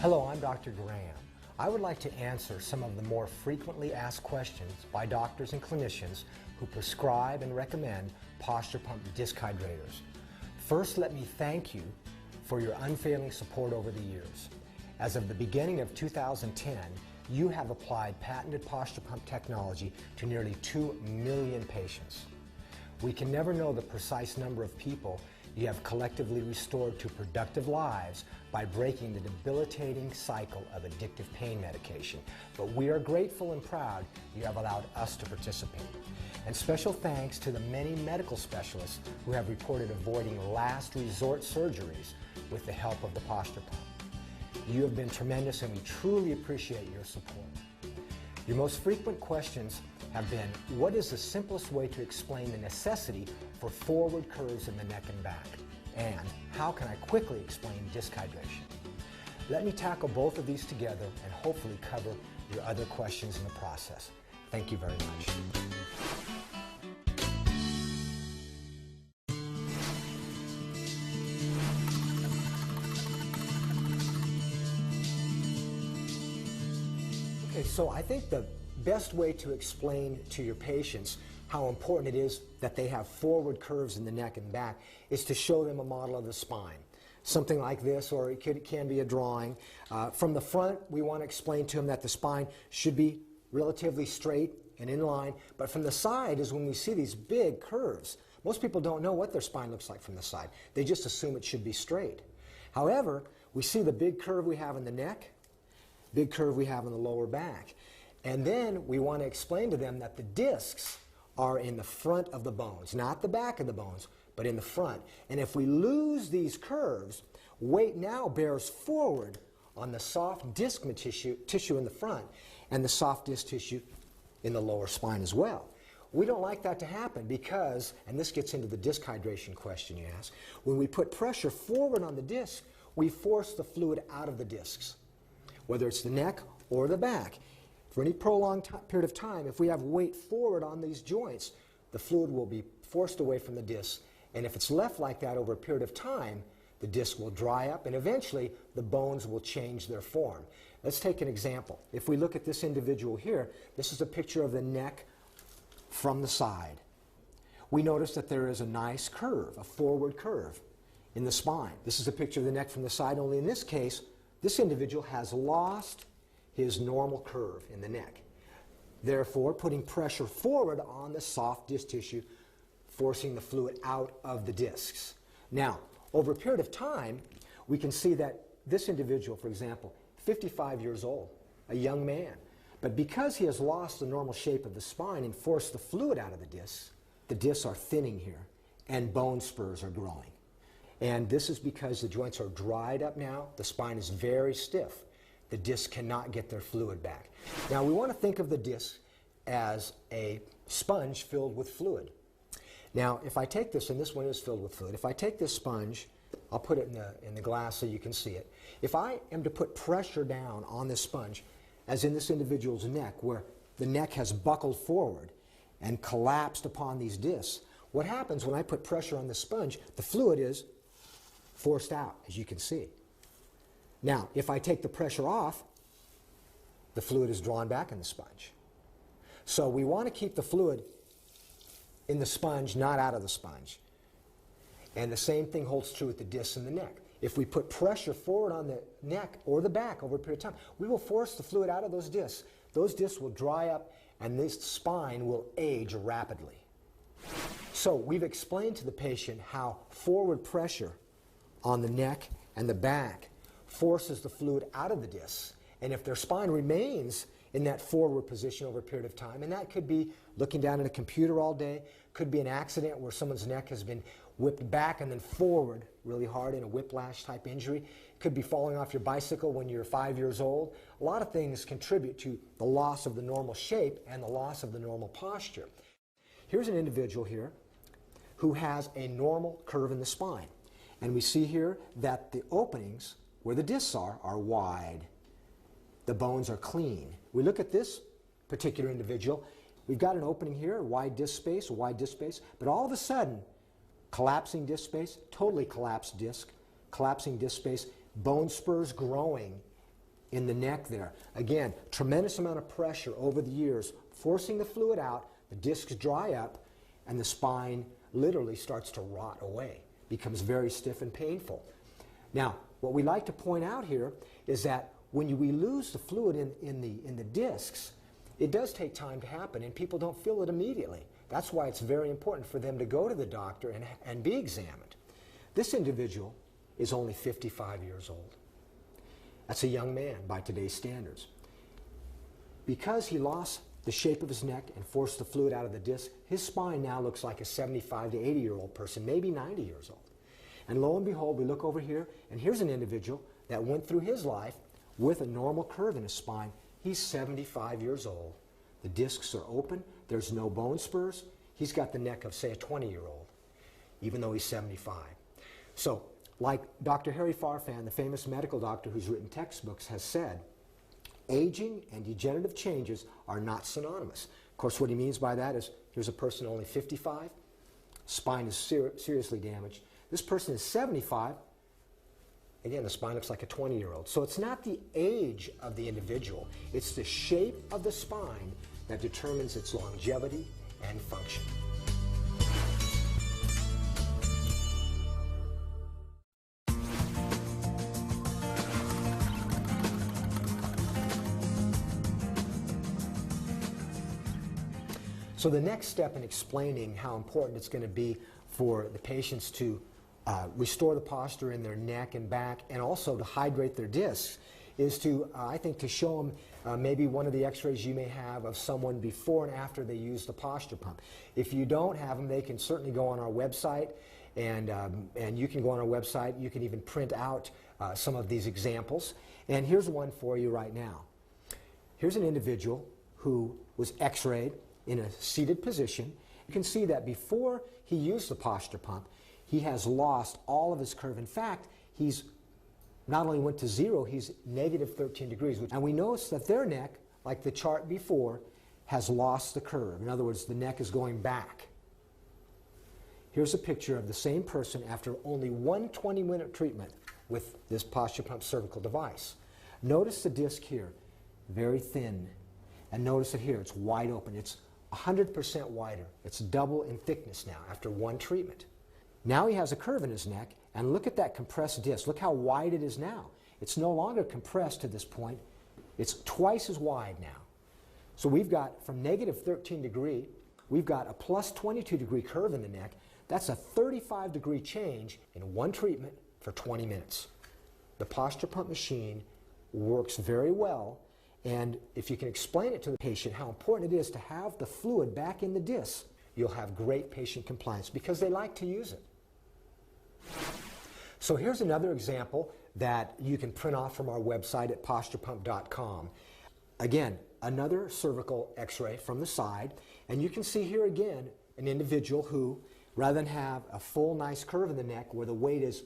Hello, I'm Dr. Graham. I would like to answer some of the more frequently asked questions by doctors and clinicians who prescribe and recommend Posture Pump Disc Hydrators. First, let me thank you for your unfailing support over the years. As of the beginning of 2010, you have applied patented posture pump technology to nearly 2 million patients. We can never know the precise number of people you have collectively restored to productive lives by breaking the debilitating cycle of addictive pain medication. But we are grateful and proud you have allowed us to participate. And special thanks to the many medical specialists who have reported avoiding last resort surgeries with the help of the posture pump. You have been tremendous and we truly appreciate your support. Your most frequent questions have been, what is the simplest way to explain the necessity for forward curves in the neck and back? And how can I quickly explain disc hydration? Let me tackle both of these together and hopefully cover your other questions in the process. Thank you very much. Okay, so I think the best way to explain to your patients how important it is that they have forward curves in the neck and back is to show them a model of the spine. Something like this, or it can be a drawing. From the front, we want to explain to them that the spine should be relatively straight and in line, but from the side is when we see these big curves. Most people don't know what their spine looks like from the side. They just assume it should be straight. However, we see the big curve we have in the neck, big curve we have in the lower back. And then we want to explain to them that the discs are in the front of the bones, not the back of the bones, but in the front. And if we lose these curves, weight now bears forward on the soft disc tissue in the front and the soft disc tissue in the lower spine as well. We don't like that to happen because, and this gets into the disc hydration question you asked, when we put pressure forward on the disc, we force the fluid out of the discs, whether it's the neck or the back. For any prolonged period of time, if we have weight forward on these joints, the fluid will be forced away from the disc. And if it's left like that over a period of time, the disc will dry up and eventually the bones will change their form. Let's take an example. If we look at this individual here, this is a picture of the neck from the side. We notice that there is a nice curve, a forward curve in the spine. This is a picture of the neck from the side, only in this case, this individual has lost his normal curve in the neck. Therefore, putting pressure forward on the soft disc tissue, forcing the fluid out of the discs. Now, over a period of time, we can see that this individual, for example, 55 years old, a young man, but because he has lost the normal shape of the spine and forced the fluid out of the discs are thinning here and bone spurs are growing. And this is because the joints are dried up now, the spine is very stiff. The discs cannot get their fluid back. Now we want to think of the disc as a sponge filled with fluid. Now if I take this, and this one is filled with fluid, if I take this sponge, I'll put it in the glass so you can see it. If I am to put pressure down on this sponge, as in this individual's neck, where the neck has buckled forward and collapsed upon these discs, what happens when I put pressure on the sponge, the fluid is forced out, as you can see. Now, if I take the pressure off, the fluid is drawn back in the sponge. So we want to keep the fluid in the sponge, not out of the sponge. And the same thing holds true with the discs in the neck. If we put pressure forward on the neck or the back over a period of time, we will force the fluid out of those discs. Those discs will dry up and this spine will age rapidly. So we've explained to the patient how forward pressure on the neck and the back forces the fluid out of the discs. And if their spine remains in that forward position over a period of time, and that could be looking down at a computer all day, could be an accident where someone's neck has been whipped back and then forward really hard in a whiplash type injury, could be falling off your bicycle when you're 5 years old. A lot of things contribute to the loss of the normal shape and the loss of the normal posture. Here's an individual here who has a normal curve in the spine. And we see here that the openings where the discs are wide. The bones are clean. We look at this particular individual. We've got an opening here, a wide disc space, but all of a sudden, collapsing disc space, totally collapsed disc, collapsing disc space, bone spurs growing in the neck there. Again, tremendous amount of pressure over the years, forcing the fluid out, the discs dry up, and the spine literally starts to rot away, becomes very stiff and painful. Now, what we like to point out here is that when we lose the fluid in the discs, it does take time to happen, and people don't feel it immediately. That's why it's very important for them to go to the doctor and be examined. This individual is only 55 years old. That's a young man by today's standards. Because he lost the shape of his neck and forced the fluid out of the disc, his spine now looks like a 75 to 80-year-old person, maybe 90 years old. And lo and behold, we look over here, and here's an individual that went through his life with a normal curve in his spine. He's 75 years old. The discs are open. There's no bone spurs. He's got the neck of, say, a 20-year-old, even though he's 75. So, like Dr. Harry Farfan, the famous medical doctor who's written textbooks, has said, aging and degenerative changes are not synonymous. Of course, what he means by that is, here's a person only 55, spine is seriously damaged. This person is 75, again, the spine looks like a 20-year-old. So it's not the age of the individual, it's the shape of the spine that determines its longevity and function. So the next step in explaining how important it's going to be for the patients to restore the posture in their neck and back, and also to hydrate their discs, is to, I think, to show them maybe one of the x-rays you may have of someone before and after they use the posture pump. If you don't have them, they can certainly go on our website, and you can go on our website. You can even print out some of these examples. And here's one for you right now. Here's an individual who was x-rayed in a seated position. You can see that before he used the posture pump, he has lost all of his curve. In fact, he's not only went to zero, he's negative 13 degrees. And we notice that their neck, like the chart before, has lost the curve. In other words, the neck is going back. Here's a picture of the same person after only one 20-minute treatment with this posture pump cervical device. Notice the disc here, very thin. And notice it here, it's wide open. It's 100% wider. It's double in thickness now after one treatment. Now he has a curve in his neck, and look at that compressed disc. Look how wide it is now. It's no longer compressed to this point. It's twice as wide now. So we've got, from negative 13 degree, we've got a plus 22 degree curve in the neck. That's a 35 degree change in one treatment for 20 minutes. The posture pump machine works very well, and if you can explain it to the patient how important it is to have the fluid back in the disc, you'll have great patient compliance because they like to use it. So here's another example that you can print off from our website at posturepump.com. Again, another cervical x-ray from the side, and you can see here again an individual who, rather than have a full nice curve in the neck where the weight is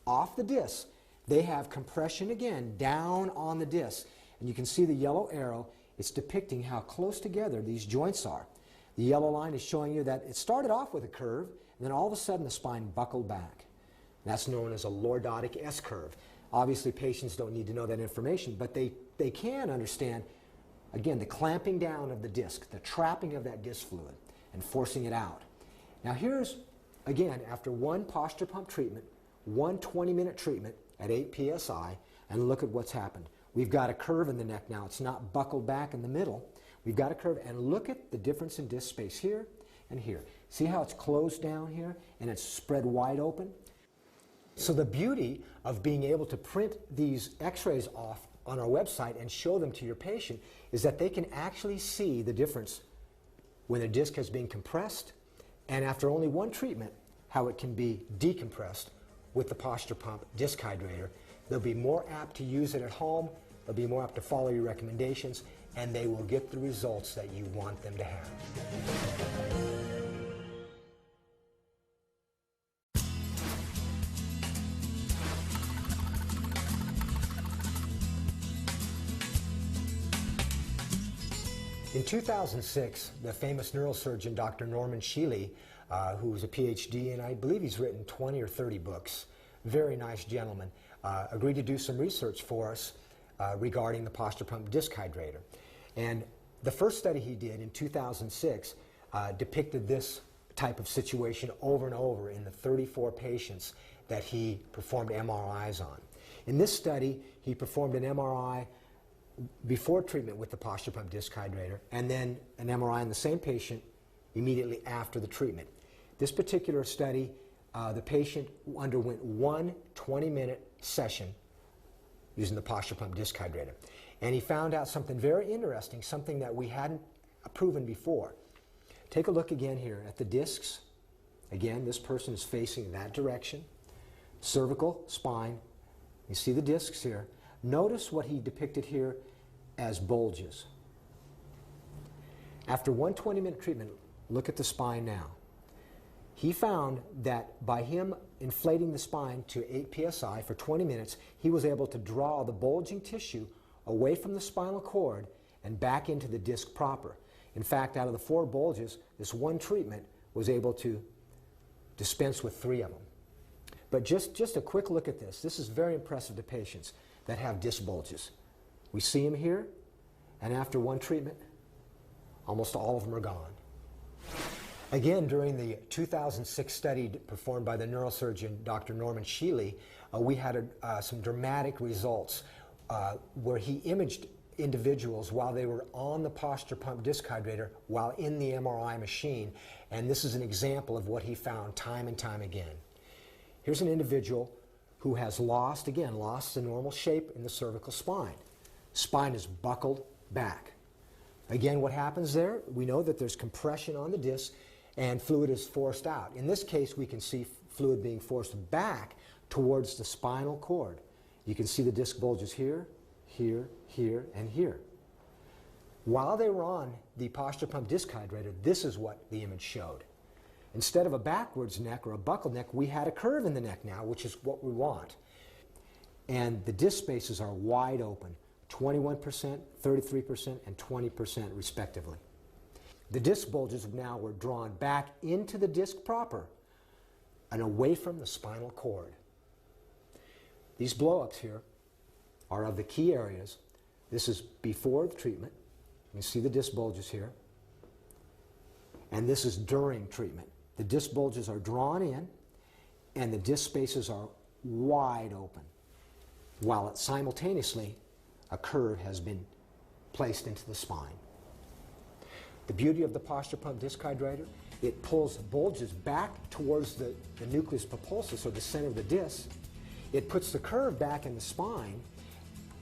off the disc, they have compression again down on the disc. And you can see the yellow arrow. It's depicting how close together these joints are. The yellow line is showing you that it started off with a curve, and then all of a sudden the spine buckled back. That's known as a lordotic S-curve. Obviously, patients don't need to know that information, but they can understand, again, the clamping down of the disc, the trapping of that disc fluid, and forcing it out. Now here's, again, after one posture pump treatment, one 20-minute treatment at 8 psi, and look at what's happened. We've got a curve in the neck now. It's not buckled back in the middle. We've got a curve, and look at the difference in disc space here and here. See how it's closed down here and it's spread wide open? So the beauty of being able to print these x-rays off on our website and show them to your patient is that they can actually see the difference when the disc has been compressed, and after only one treatment, how it can be decompressed with the Posture Pump Disc Hydrator. They'll be more apt to use it at home, they'll be more apt to follow your recommendations, and they will get the results that you want them to have. In 2006, the famous neurosurgeon Dr. Norman Schiele, who was a PhD, and I believe he's written 20 or 30 books, very nice gentleman, agreed to do some research for us regarding the Posture Pump Disc Hydrator. And the first study he did in 2006 depicted this type of situation over and over in the 34 patients that he performed MRIs on. In this study, he performed an MRI before treatment with the Posture Pump Disc Hydrator, and then an MRI on the same patient immediately after the treatment. This particular study, the patient underwent one 20-minute session using the Posture Pump Disc Hydrator. And he found out something very interesting, something that we hadn't proven before. Take a look again here at the discs. Again, this person is facing that direction. Cervical, spine. You see the discs here. Notice what he depicted here as bulges. After one 20-minute treatment, look at the spine now. He found that by him inflating the spine to 8 psi for 20 minutes, he was able to draw the bulging tissue away from the spinal cord and back into the disc proper. In fact, out of the 4 bulges, this one treatment was able to dispense with 3 of them. But just a quick look at this. This is very impressive to patients that have disc bulges. We see them here, and after one treatment, almost all of them are gone. Again, during the 2006 study performed by the neurosurgeon Dr. Norman Schiele, we had some dramatic results where he imaged individuals while they were on the Posture Pump Disc Hydrator while in the MRI machine, and this is an example of what he found time and time again. Here's an individual who has lost the normal shape in the cervical spine. Spine is buckled back. Again, what happens there? We know that there's compression on the disc and fluid is forced out. In this case, we can see fluid being forced back towards the spinal cord. You can see the disc bulges here, here, here, and here. While they were on the Posture Pump Disc Hydrator, this is what the image showed. Instead of a backwards neck or a buckled neck, we had a curve in the neck now, which is what we want. And the disc spaces are wide open, 21%, 33%, and 20% respectively. The disc bulges now were drawn back into the disc proper and away from the spinal cord. These blow-ups here are of the key areas. This is before the treatment. You can see the disc bulges here. And this is during treatment. The disc bulges are drawn in and the disc spaces are wide open, while simultaneously a curve has been placed into the spine. The beauty of the Posture Pump Disc Hydrator, it pulls bulges back towards the nucleus pulposus, or the center of the disc. It puts the curve back in the spine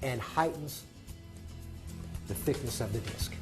and heightens the thickness of the disc.